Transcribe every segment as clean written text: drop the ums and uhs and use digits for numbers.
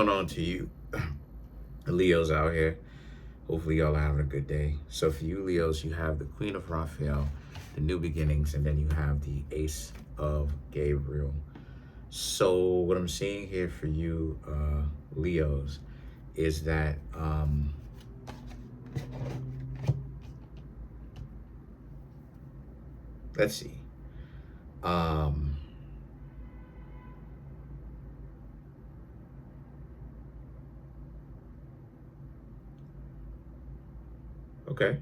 Going on to you, Leos out here. Hopefully, y'all are having a good day. So, for you, Leos, you have the Queen of Raphael, the New Beginnings, and then you have the Ace of Gabriel. So, what I'm seeing here for you, Leos, is that let's see. Um, okay,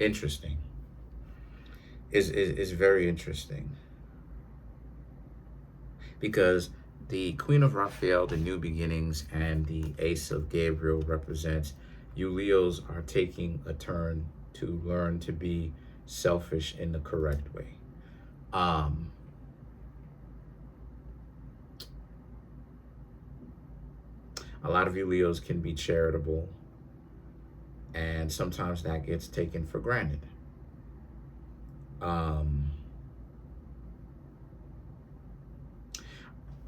interesting. Is very interesting because the Queen of Raphael, the New Beginnings, and the Ace of Gabriel represents you Leos are taking a turn to learn to be selfish in the correct way. Um, a lot of you Leos can be charitable, and sometimes that gets taken for granted. Um,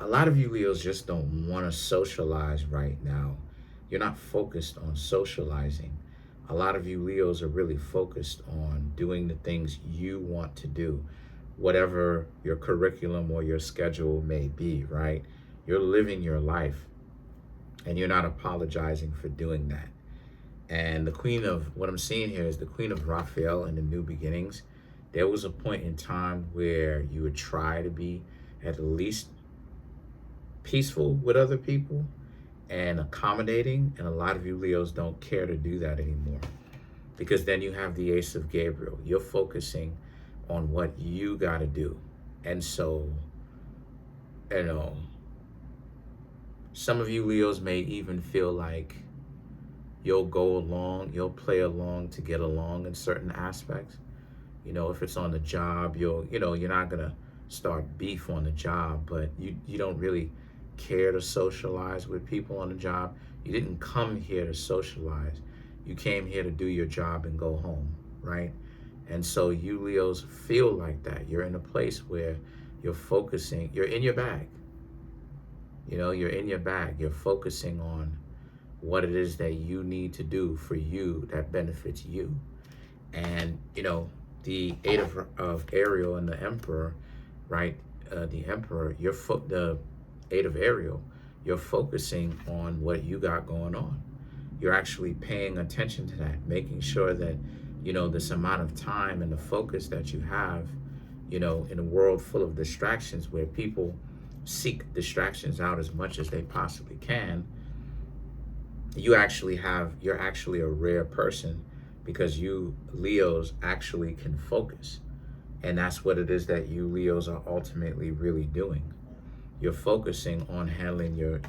a lot of you Leos just don't want to socialize right now. You're not focused on socializing. A lot of you Leos are really focused on doing the things you want to do, whatever your curriculum or your schedule may be, right? You're living your life and you're not apologizing for doing that. And the Queen of, what I'm seeing here is the Queen of Raphael in the New Beginnings. There was a point in time where you would try to be at least peaceful with other people and accommodating, and a lot of you Leos don't care to do that anymore because then you have the Ace of Gabriel. You're focusing on what you got to do. And so, you know, some of you Leos may even feel like you'll go along, you'll play along to get along in certain aspects. You know, if it's on the job, you're not going to start beef on the job, but you don't really care to socialize with people on the job. You didn't come here to socialize. You came here to do your job and go home, right? And so you Leos feel like that. You're in a place where you're focusing, you're in your bag. You know, you're in your bag. You're focusing on what it is that you need to do for you that benefits you. And, you know, the Eight of Ariel and the Emperor, right? The Emperor, the Eight of Ariel, you're focusing on what you got going on. You're actually paying attention to that, making sure that, you know, this amount of time and the focus that you have, you know, in a world full of distractions where people seek distractions out as much as they possibly can, you're actually a rare person because you Leos actually can focus. And that's what it is that you Leos are ultimately really doing. You're focusing on handling your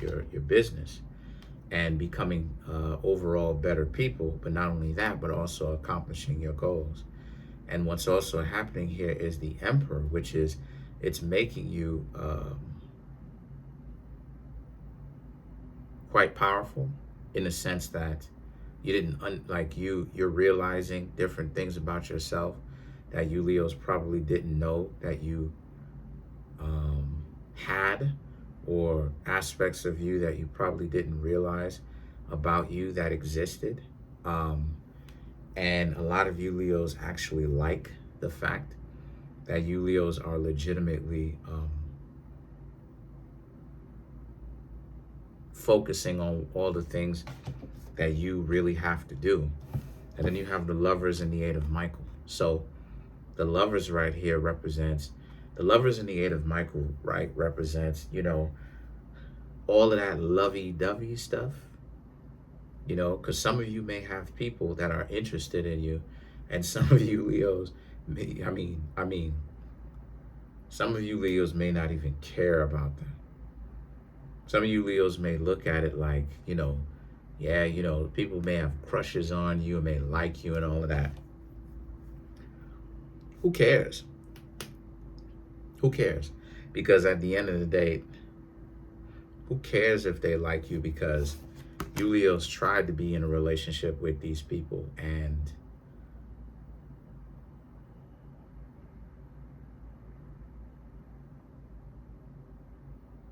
business and becoming overall better people, but not only that, but also accomplishing your goals. And what's also happening here is the Emperor, which is it's making you quite powerful in the sense that you didn't you're realizing different things about yourself that you Leos probably didn't know that you had, or aspects of you that you probably didn't realize about you that existed. Um, and a lot of you Leos actually like the fact that you Leos are legitimately focusing on all the things that you really have to do. And then you have the Lovers and the Eight of Michael. So the Lovers right here represents, the Lovers and the Eight of Michael, right, represents, you know, all of that lovey-dovey stuff, you know, because some of you may have people that are interested in you, and some of you Leos, some of you Leos may not even care about that. Some of you Leos may look at it like, you know, yeah, you know, people may have crushes on you, may like you and all of that. Who cares? Who cares? Because at the end of the day, who cares if they like you? Because you Leos tried to be in a relationship with these people and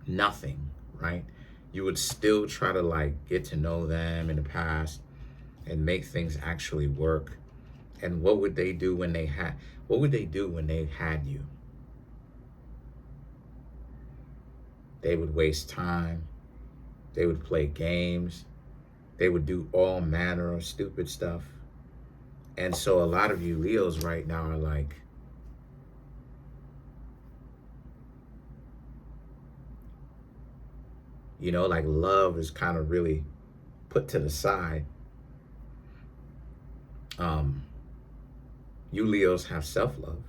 nothing, right? You would still try to like get to know them in the past and make things actually work. And what would they do when what would they do when they had you? They would waste time. They would play games. They would do all manner of stupid stuff. And so a lot of you Leos right now are like, like love is kind of really put to the side. You Leos have self-love,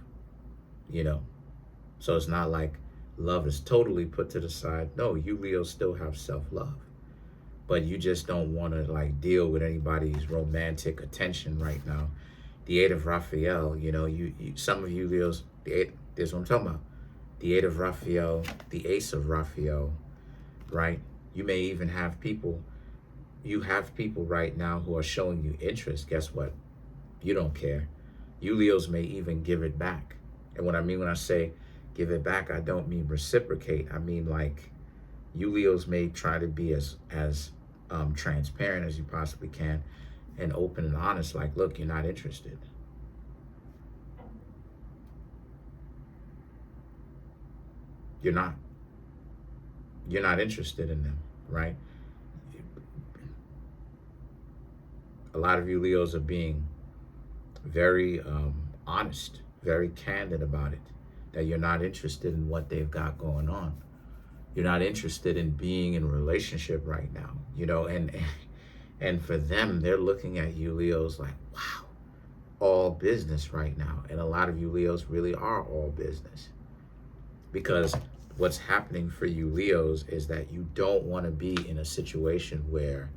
so it's not like love is totally put to the side. No, you Leos still have self-love, but you just don't want to like deal with anybody's romantic attention right now. The Eight of Raphael, you some of you Leos, this is what I'm talking about. The Eight of Raphael, the Ace of Raphael, right? You may even have people, right now who are showing you interest. Guess what? You don't care. You Leos may even give it back. And what I mean when I say give it back, I don't mean reciprocate. I mean like you Leos may try to be as transparent as you possibly can and open and honest. Like, look, you're not interested. You're not interested in them, right? A lot of you Leos are being very honest, very candid about it, that you're not interested in what they've got going on. You're not interested in being in a relationship right now, and for them, they're looking at you Leos like, wow, all business right now. And a lot of you Leos really are all business, because what's happening for you Leos is that you don't want to be in a situation where,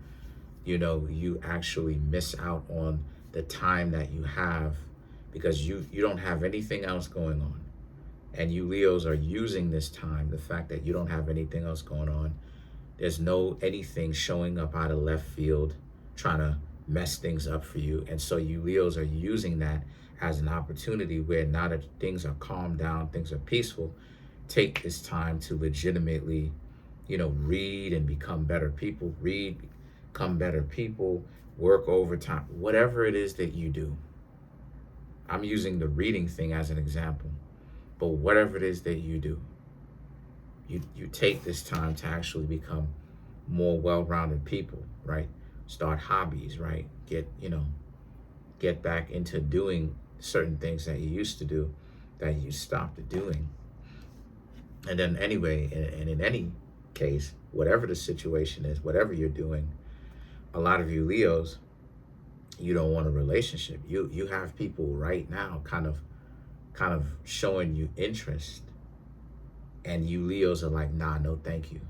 you actually miss out on the time that you have, because you don't have anything else going on. And you Leos are using this time, the fact that you don't have anything else going on. There's no anything showing up out of left field trying to mess things up for you. And so you Leos are using that as an opportunity where now that things are calmed down, things are peaceful, take this time to legitimately, read and become better people. Read, become better people, work overtime, whatever it is that you do. I'm using the reading thing as an example, but whatever it is that you do, you take this time to actually become more well-rounded people, right? Start hobbies, right? Get back into doing certain things that you used to do that you stopped doing. And then anyway, and in any case, whatever the situation is, whatever you're doing, a lot of you Leos, you don't want a relationship. You have people right now kind of showing you interest, and you Leos are like, nah, no thank you.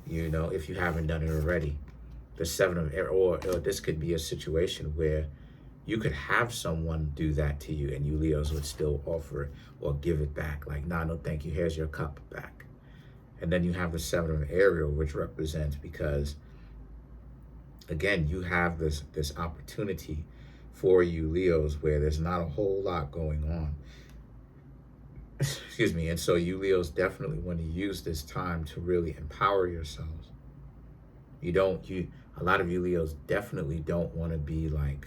If you haven't done it already. The Seven of Air, or this could be a situation where you could have someone do that to you and you Leos would still offer it or give it back. Like, nah, no thank you, here's your cup back. And then you have the Seven of Ariel, which represents, because again, you have this opportunity for you Leos where there's not a whole lot going on. Excuse me. And so you Leos definitely want to use this time to really empower yourselves. A lot of you Leos definitely don't want to be like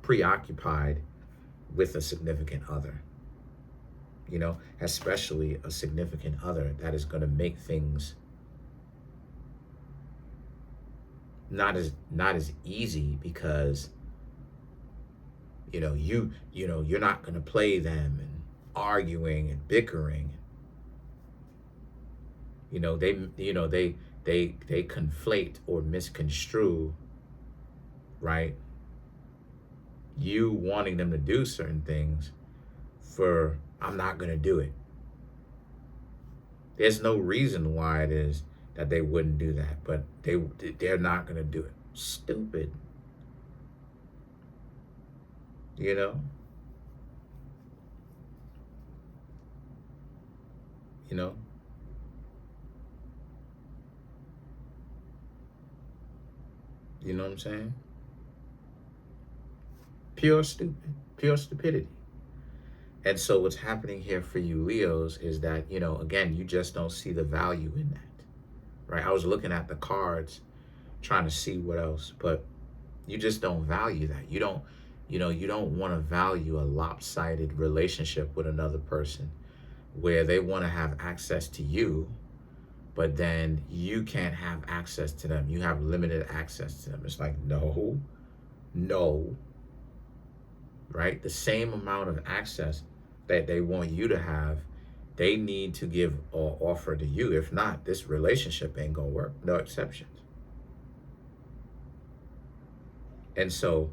preoccupied with a significant other, especially a significant other that is going to make things not as easy, because you're not going to play them and arguing and bickering. They conflate or misconstrue, right? You wanting them to do certain things for, I'm not going to do it. There's no reason why it is that they wouldn't do that, but they're not going to do it. Stupid. You know? You know what I'm saying? Pure stupidity. And so what's happening here for you Leos is that, again, you just don't see the value in that, right? I was looking at the cards trying to see what else, but you just don't value that. You don't want to value a lopsided relationship with another person where they want to have access to you, but then you can't have access to them. You have limited access to them. It's like, no, right? The same amount of access that they want you to have, they need to give or offer to you. If not, this relationship ain't gonna work. No exceptions. And so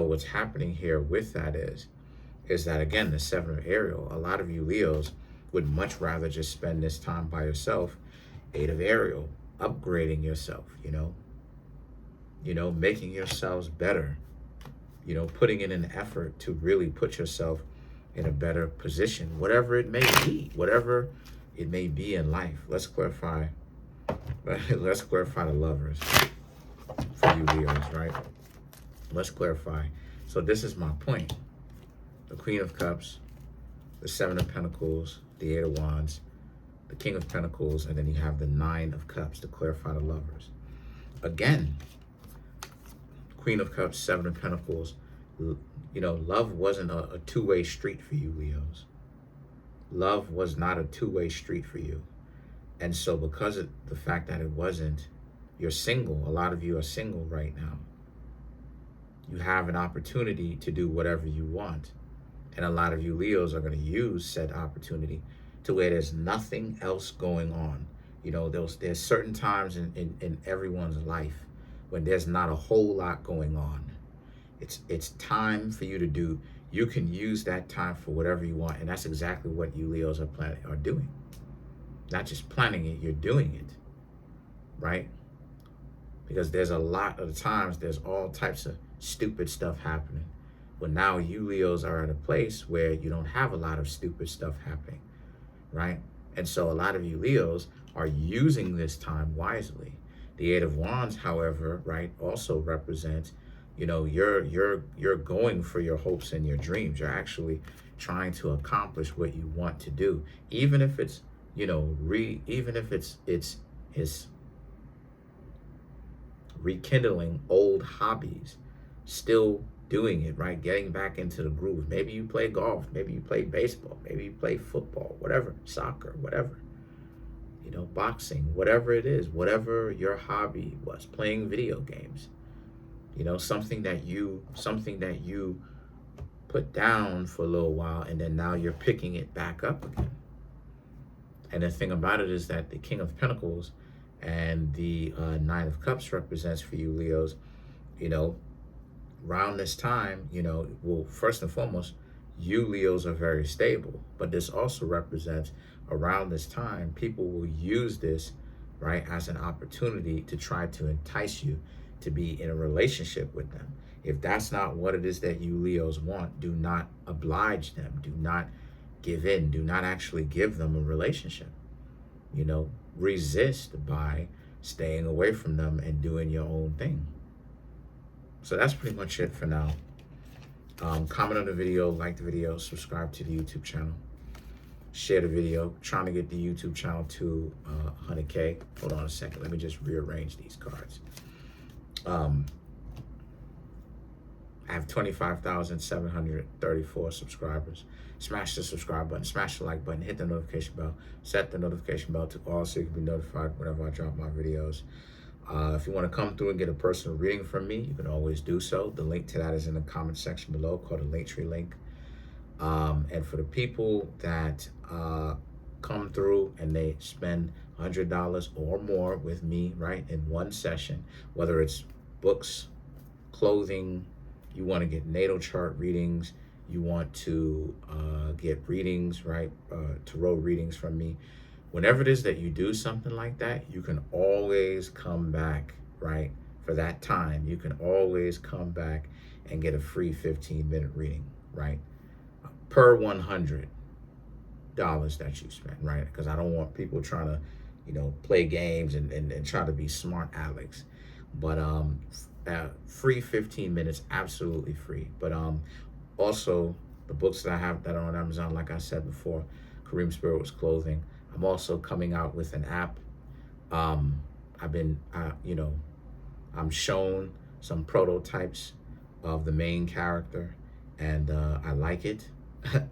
what's happening here with that is that, again, the Seven of Ariel, a lot of you Leos would much rather just spend this time by yourself. Eight of Ariel, upgrading yourself, making yourselves better, putting in an effort to really put yourself in a better position, whatever it may be in life. Let's clarify the Lovers for you Leos, right? Let's clarify. So this is my point. The Queen of Cups, the Seven of Pentacles, the Eight of Wands, the King of Pentacles, and then you have the Nine of Cups to clarify the Lovers. Again, Queen of Cups, Seven of Pentacles, love wasn't a two-way street for you, Leos. Love was not a two-way street for you. And so because of the fact that it wasn't, you're single. A lot of you are single right now. You have an opportunity to do whatever you want. And a lot of you Leos are going to use said opportunity to where there's nothing else going on. There's certain times in everyone's life when there's not a whole lot going on. It's time for you to do. You can use that time for whatever you want. And that's exactly what you Leos are doing. Not just planning it, you're doing it, right? Because there's a lot of times, there's all types of stupid stuff happening. Well, now you Leos are at a place where you don't have a lot of stupid stuff happening, right? And so a lot of you Leos are using this time wisely. The Eight of Wands, however, right, also represents, you're going for your hopes and your dreams. You're actually trying to accomplish what you want to do, even if it's, even if it's rekindling old hobbies, still doing it, right? Getting back into the groove. Maybe you play golf, maybe you play baseball, maybe you play football, whatever, soccer, whatever, boxing, whatever it is, whatever your hobby was, playing video games, something that you put down for a little while, and then now you're picking it back up again. And the thing about it is that the King of Pentacles and the Nine of Cups represents for you Leos, around this time, well, first and foremost, you Leos are very stable, but this also represents around this time, people will use this, right, as an opportunity to try to entice you to be in a relationship with them. If that's not what it is that you Leos want, do not oblige them. Do not give in. Do not actually give them a relationship. Resist by staying away from them and doing your own thing. So that's pretty much it for now. Comment on the video, like the video, subscribe to the YouTube channel, share the video. Trying to get the YouTube channel to 100K. Hold on a second. Let me just rearrange these cards. I have 25,734 subscribers. Smash the subscribe button, smash the like button, hit the notification bell, set the notification bell to all so you can be notified whenever I drop my videos. If you want to come through and get a personal reading from me, you can always do so. The link to that is in the comment section below, called a Linktree link. And for the people that come through and they spend $100 or more with me, right, in one session, whether it's books, clothing, you want to get natal chart readings, you want to get readings, right, tarot readings from me. Whenever it is that you do something like that, you can always come back, right, for that time. You can always come back and get a free 15-minute reading, right, per $100 that you spend, right? Because I don't want people trying to, play games and try to be smart Alex. But free 15 minutes, absolutely free. But also, the books that I have that are on Amazon, like I said before, Kareemspiritworks clothing. I'm also coming out with an app. I've been, I'm shown some prototypes of the main character, and I like it. I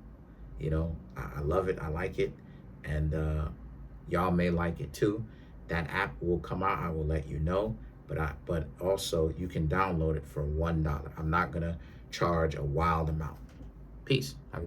love it. I like it, and y'all may like it too. That app will come out. I will let you know. But also you can download it for $1. I'm not gonna charge a wild amount. Peace.